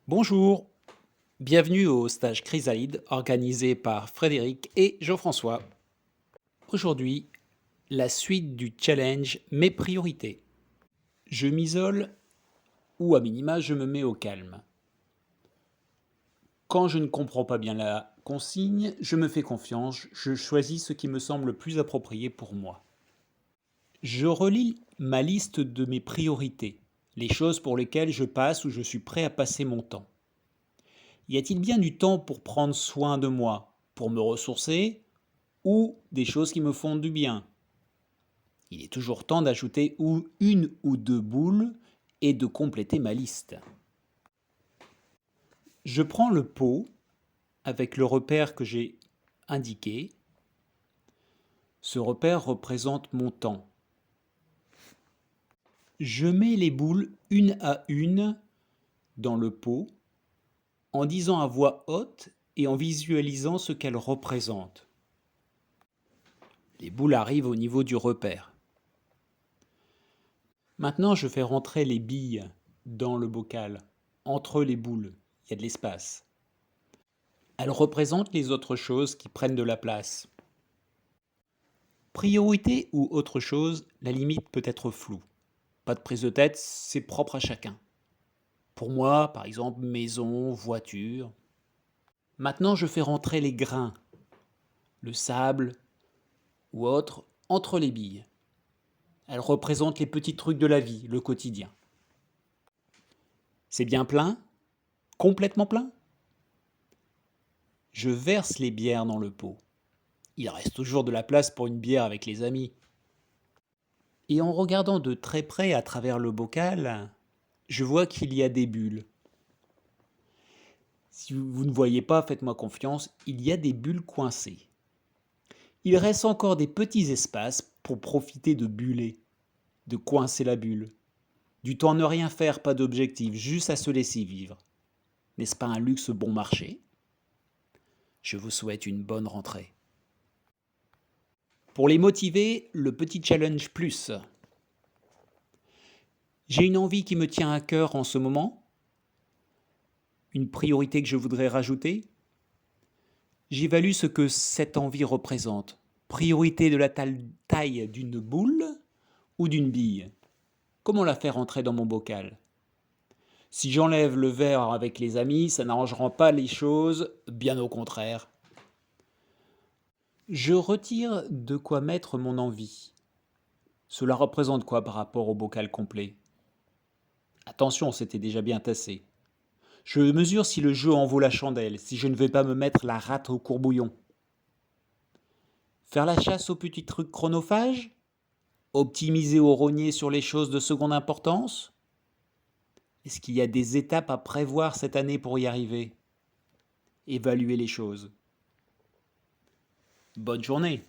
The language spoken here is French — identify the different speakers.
Speaker 1: Bonjour, bienvenue au stage Chrysalide organisé par Frédéric et Jean-François. Aujourd'hui, la suite du challenge Mes priorités. Je m'isole ou à minima je me mets au calme. Quand je ne comprends pas bien la consigne, je me fais confiance, je choisis ce qui me semble le plus approprié pour moi. Je relis ma liste de mes priorités, les choses pour lesquelles je passe ou je suis prêt à passer mon temps. Y a-t-il bien du temps pour prendre soin de moi, pour me ressourcer, ou des choses qui me font du bien? Il est toujours temps d'ajouter une ou deux boules et de compléter ma liste. Je prends le pot avec le repère que j'ai indiqué. Ce repère représente mon temps. Je mets les boules une à une dans le pot en disant à voix haute et en visualisant ce qu'elles représentent. Les boules arrivent au niveau du repère. Maintenant, je fais rentrer les billes dans le bocal, entre les boules. Il y a de l'espace. Elles représentent les autres choses qui prennent de la place. Priorité ou autre chose, la limite peut être floue. Pas de prise de tête, c'est propre à chacun. Pour moi, par exemple, maison, voiture. Maintenant, je fais rentrer les grains, le sable ou autre, entre les billes. Elles représentent les petits trucs de la vie, le quotidien. C'est bien plein? Complètement plein? Je verse les bières dans le pot. Il reste toujours de la place pour une bière avec les amis. Et en regardant de très près à travers le bocal, je vois qu'il y a des bulles. Si vous ne voyez pas, faites-moi confiance, il y a des bulles coincées. Il reste encore des petits espaces pour profiter de buller, de coincer la bulle. Du temps à ne rien faire, pas d'objectif, juste à se laisser vivre. N'est-ce pas un luxe bon marché? Je vous souhaite une bonne rentrée. Pour les motiver, le petit challenge plus. J'ai une envie qui me tient à cœur en ce moment, une priorité que je voudrais rajouter. J'évalue ce que cette envie représente. Priorité de la taille d'une boule ou d'une bille. Comment la faire entrer dans mon bocal? Si j'enlève le verre avec les amis, ça n'arrangera pas les choses, bien au contraire. Je retire de quoi mettre mon envie. Cela représente quoi par rapport au bocal complet? Attention, c'était déjà bien tassé. Je mesure si le jeu en vaut la chandelle, si je ne vais pas me mettre la rate au courbouillon. Faire la chasse aux petits trucs chronophages? Optimiser ou rogner sur les choses de seconde importance? Est-ce qu'il y a des étapes à prévoir cette année pour y arriver? Évaluer les choses. Bonne journée!